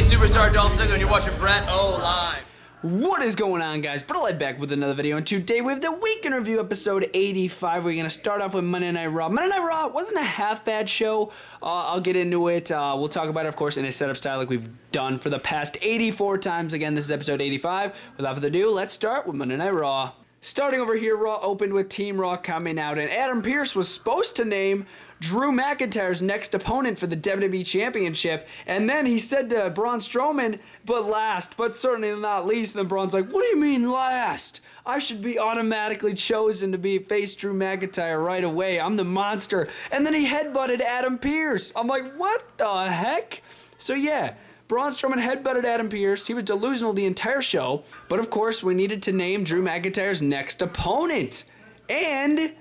Superstar Dolph Ziggler, and you're watching BrettO Live. What is going on, guys? BrettO back with another video, and today we have the Week in Review episode 85. We're going to start off with Monday Night Raw. Monday Night Raw wasn't a half-bad show. I'll get into it. We'll talk about it, of course, in a setup style like we've done for the past 84 times. Again, this is episode 85. Without further ado, let's start with Monday Night Raw. Starting over here, Raw opened with Team Raw coming out, and Adam Pearce was supposed to name Drew McIntyre's next opponent for the WWE Championship, and then he said to Braun Strowman, but last, but certainly not least, and then Braun's like, what do you mean last? I should be automatically chosen to face Drew McIntyre right away. I'm the monster. And then he headbutted Adam Pearce. I'm like, what the heck? So yeah, Braun Strowman headbutted Adam Pearce. He was delusional the entire show, but of course we needed to name Drew McIntyre's next opponent. And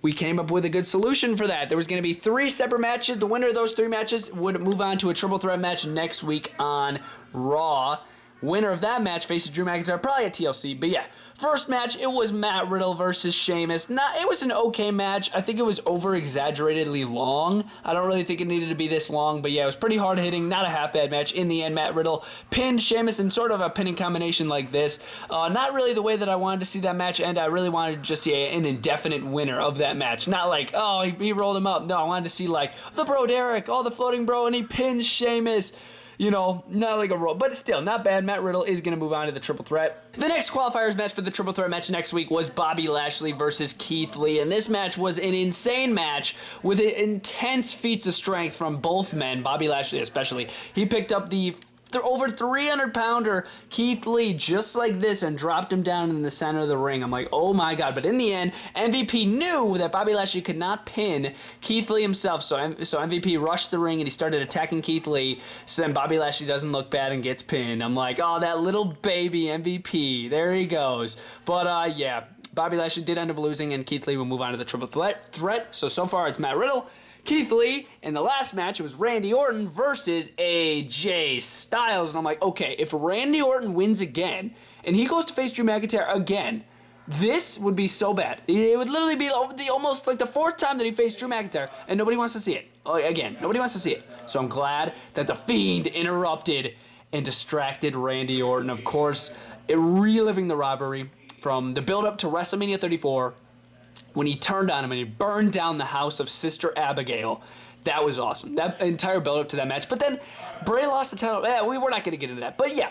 we came up with a good solution for that. There was going to be 3 separate matches. The winner of those 3 matches would move on to a triple threat match next week on Raw. Winner of that match faces Drew McIntyre, probably at TLC, but yeah. First match, it was Matt Riddle versus Sheamus. It was an okay match. I think it was over-exaggeratedly long. I don't really think it needed to be this long, but yeah, it was pretty hard-hitting. Not a half-bad match. In the end, Matt Riddle pinned Sheamus in sort of a pinning combination like this. Not really the way that I wanted to see that match end. I really wanted to just see an indefinite winner of that match. Not like, oh, he rolled him up. No, I wanted to see like, the Bro Derek, the floating bro, and he pins Sheamus. You know, not like a roll, but still, not bad. Matt Riddle is going to move on to the triple threat. The next qualifiers match for the triple threat match next week was Bobby Lashley versus Keith Lee, and this match was an insane match with intense feats of strength from both men, Bobby Lashley especially. He picked up the over 300-pounder Keith Lee just like this and dropped him down in the center of the ring. I'm like, oh my god. But in the end, MVP knew that Bobby Lashley could not pin Keith Lee himself, so MVP rushed the ring and he started attacking Keith Lee, so then Bobby Lashley doesn't look bad and gets pinned. I'm like, oh, that little baby MVP. There he goes. But yeah, Bobby Lashley did end up losing, and Keith Lee will move on to the triple threat. So far it's Matt Riddle, Keith Lee, and the last match was Randy Orton versus AJ Styles. And I'm like, okay, if Randy Orton wins again, and he goes to face Drew McIntyre again, this would be so bad. It would literally be almost like the 4th time that he faced Drew McIntyre, and nobody wants to see it. Again, nobody wants to see it. So I'm glad that The Fiend interrupted and distracted Randy Orton. Of course, reliving the rivalry from the build-up to WrestleMania 34, when he turned on him and he burned down the house of Sister Abigail. That was awesome. That entire build-up to that match. But then Bray lost the title. We're not going to get into that. But yeah.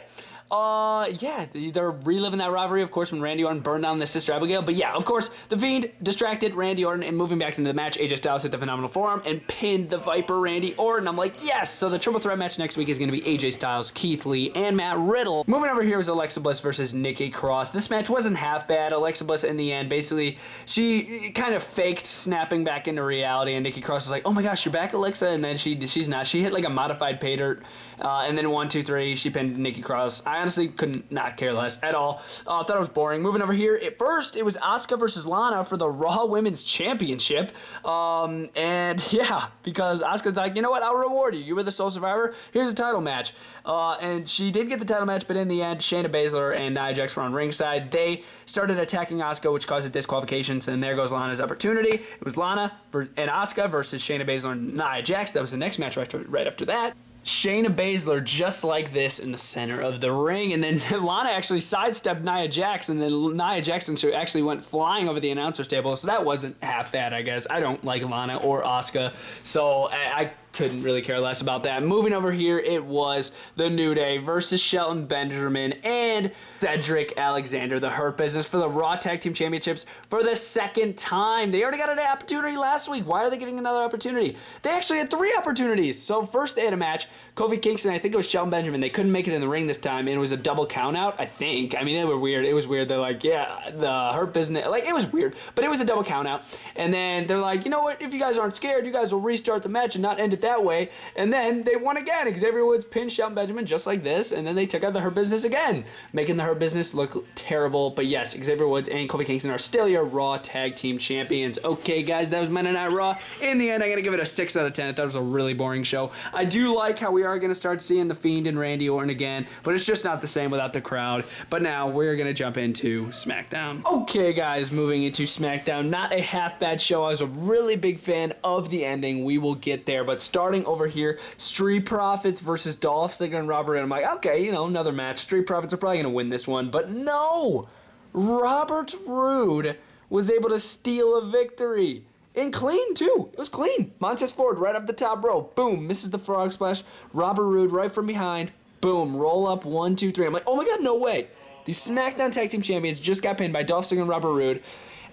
They're reliving that rivalry, of course, when Randy Orton burned down the Sister Abigail. But yeah, of course, The Fiend distracted Randy Orton, and moving back into the match, AJ Styles hit the Phenomenal Forearm and pinned the Viper Randy Orton. I'm like, yes! So the triple threat match next week is going to be AJ Styles, Keith Lee, and Matt Riddle. Moving over here was Alexa Bliss versus Nikki Cross. This match wasn't half bad. Alexa Bliss, in the end, basically, she kind of faked snapping back into reality, and Nikki Cross was like, oh my gosh, you're back, Alexa? And then she's not. She hit like a modified pay dirt, and then 1, 2, 3, she pinned Nikki Cross. I honestly could not care less at all. Thought it was boring. Moving over here, at first it was Asuka versus Lana for the Raw Women's Championship, and yeah, because Asuka's like, you know what, I'll reward you. You were the sole survivor. Here's a title match, and she did get the title match, but in the end, Shayna Baszler and Nia Jax were on ringside. They started attacking Asuka, which caused disqualifications, and there goes Lana's opportunity. It was Lana and Asuka versus Shayna Baszler and Nia Jax. That was the next match right after that. Shayna Baszler just like this in the center of the ring, and then Lana actually sidestepped Nia Jax, and then Nia Jax actually went flying over the announcer's table, so that wasn't half bad, I guess. I don't like Lana or Asuka, so I couldn't really care less about that. Moving over here, it was The New Day versus Shelton Benjamin and Cedric Alexander, the Hurt Business, for the Raw Tag Team Championships for the 2nd time. They already got an opportunity last week. Why are they getting another opportunity? They actually had 3 opportunities. So first they had a match. Kofi Kingston, I think it was Shelton Benjamin. They couldn't make it in the ring this time, and it was a double countout, I think. I mean, they were weird. It was weird. They're like, yeah, the Hurt Business. Like, it was weird, but it was a double countout. And then they're like, you know what? If you guys aren't scared, you guys will restart the match and not end it that way. And then they won again. Xavier Woods pinned Shelton Benjamin just like this, and then they took out the Hurt Business again, making the Hurt Business look terrible. But yes, Xavier Woods and Kofi Kingston are still your Raw Tag Team Champions. Okay, guys, that was Monday Night Raw. In the end, I'm going to give it a 6 out of 10. I thought it was a really boring show. I do like how we are going to start seeing The Fiend and Randy Orton again, but it's just not the same without the crowd. But now we're going to jump into SmackDown. Okay, guys, moving into SmackDown. Not a half bad show. I was a really big fan of the ending. We will get there, but starting over here, Street Profits versus Dolph Ziggler and Robert Roode. I'm like, okay, another match. Street Profits are probably going to win this one. But no! Robert Roode was able to steal a victory. And clean, too. It was clean. Montez Ford right up the top rope. Boom. Misses the frog splash. Robert Roode right from behind. Boom. Roll up. 1, 2, 3. I'm like, oh my god, no way. The SmackDown Tag Team Champions just got pinned by Dolph Ziggler and Robert Roode.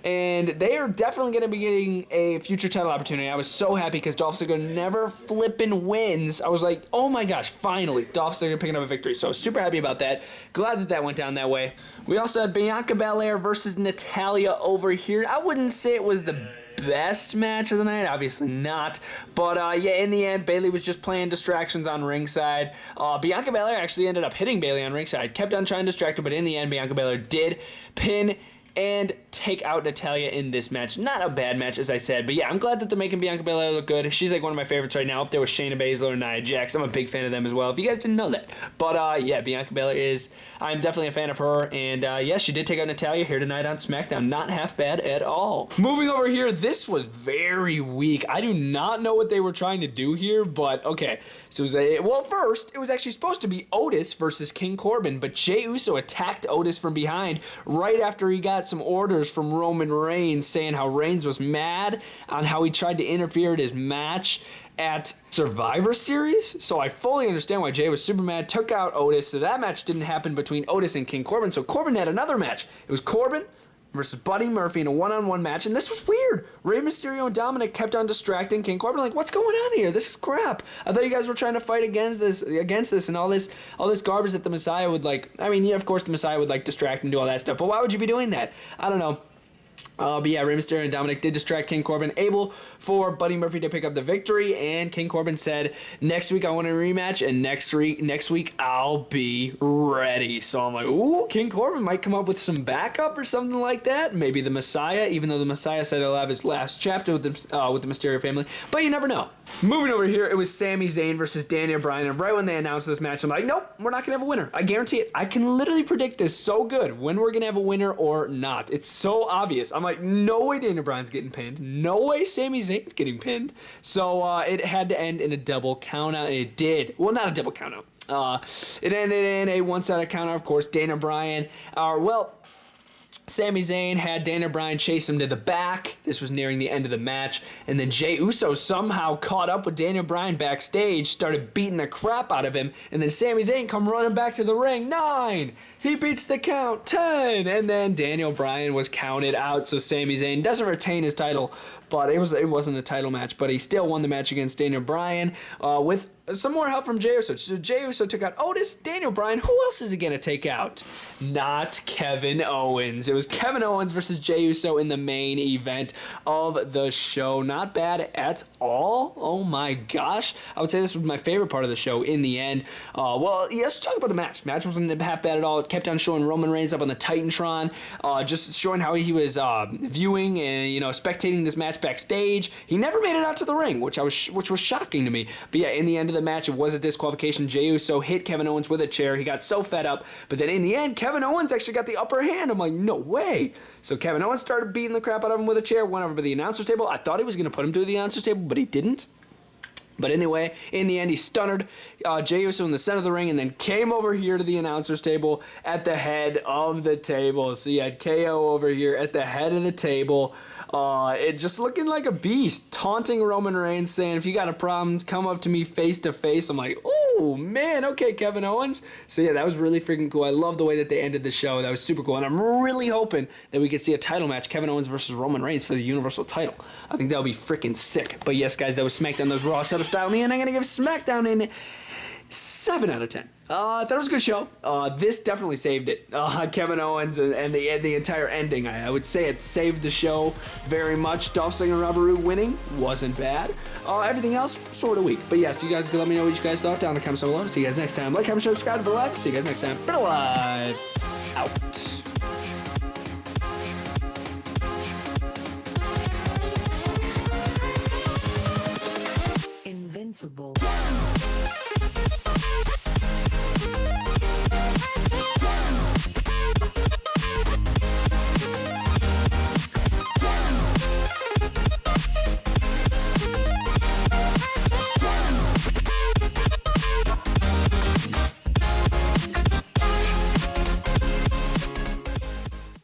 And they are definitely going to be getting a future title opportunity. I was so happy because Dolph Ziggler never flipping wins. I was like, oh my gosh, finally, Dolph Ziggler picking up a victory. So I was super happy about that. Glad that that went down that way. We also had Bianca Belair versus Natalya over here. I wouldn't say it was the best match of the night, obviously not, but yeah, in the end, Bayley was just playing distractions on ringside. Bianca Belair actually ended up hitting Bayley on ringside, kept on trying to distract her, but in the end, Bianca Belair did pin and take out Natalya in this match. Not a bad match, as I said, but yeah, I'm glad that they're making Bianca Belair look good. She's like one of my favorites right now, up there with Shayna Baszler and Nia Jax. I'm a big fan of them as well, if you guys didn't know that. But yeah, Bianca Belair I'm definitely a fan of her, and yeah, she did take out Natalya here tonight on SmackDown. Not half bad at all. Moving over here, this was very weak. I do not know what they were trying to do here, but okay. So it was first, it was actually supposed to be Otis versus King Corbin, but Jay Uso attacked Otis from behind right after he got some orders from Roman Reigns saying how Reigns was mad on how he tried to interfere at his match at Survivor Series. So I fully understand why Jay was super mad, took out Otis, so that match didn't happen between Otis and King Corbin, so Corbin had another match. It was Corbin versus Buddy Murphy in a one-on-one match, and this was weird. Rey Mysterio and Dominic kept on distracting King Corbin, like, what's going on here? This is crap. I thought you guys were trying to fight against this and all this garbage that the Messiah would like. I mean, yeah, of course the Messiah would like distract and do all that stuff, but why would you be doing that? I don't know. But yeah, Rey Mysterio and Dominic did distract King Corbin, able for Buddy Murphy to pick up the victory, and King Corbin said, next week I want a rematch, and next week I'll be ready. So I'm like, ooh, King Corbin might come up with some backup or something like that. Maybe the Messiah, even though the Messiah said he'll have his last chapter with the Mysterio family, but you never know. Moving over here, it was Sami Zayn versus Daniel Bryan, and right when they announced this match, I'm like, nope, we're not going to have a winner. I guarantee it. I can literally predict this so good, when we're going to have a winner or not. It's so obvious. I'm like, no way Daniel Bryan's getting pinned. No way Sami Zayn's getting pinned. So it had to end in a double countout, and it did. Well, not a double countout. It ended in a one-sided countout, of course. Daniel Bryan, Sami Zayn had Daniel Bryan chase him to the back. This was nearing the end of the match. And then Jay Uso somehow caught up with Daniel Bryan backstage, started beating the crap out of him. And then Sami Zayn come running back to the ring. 9. He beats the count. 10. And then Daniel Bryan was counted out. So Sami Zayn doesn't retain his title. But it wasn't a title match. But he still won the match against Daniel Bryan with some more help from Jay Uso. So Jay Uso took out Otis, Daniel Bryan. Who else is he going to take out? Not Kevin Owens. It was Kevin Owens versus Jay Uso in the main event of the show. Not bad at all. Oh my gosh. I would say this was my favorite part of the show in the end. Well, yeah, let's talk about the match. Match wasn't half bad at all. It kept on showing Roman Reigns up on the Titantron, just showing how he was viewing and, spectating this match backstage. He never made it out to the ring, which was shocking to me. But yeah, in the end of the match, it was a disqualification. Jey Uso hit Kevin Owens with a chair. He got so fed up, but then in the end, Kevin Owens actually got the upper hand. I'm like, no way. So Kevin Owens started beating the crap out of him with a chair, went over to the announcer's table. I thought he was going to put him through the announcer's table, but he didn't. But anyway, in the end, he stunned Jey Uso in the center of the ring and then came over here to the announcer's table at the head of the table. So you had KO over here at the head of the table. It just looking like a beast, taunting Roman Reigns, saying, if you got a problem, come up to me face to face. I'm like, oh, man, okay, Kevin Owens. So yeah, that was really freaking cool. I love the way that they ended the show. That was super cool. And I'm really hoping that we could see a title match, Kevin Owens versus Roman Reigns for the Universal title. I think that would be freaking sick. But yes, guys, that was SmackDown. That was Raw setup style. In the end, I'm going to give SmackDown in 7 out of 10. That was a good show. This definitely saved it. Kevin Owens and the entire ending. I would say it saved the show very much. Dolph Ziggler and Robert Roode winning wasn't bad. Everything else, sort of weak. But yes, you guys can let me know what you guys thought down in the comments below. See you guys next time. Like, comment, subscribe, and like. See you guys next time. BrettO Live out.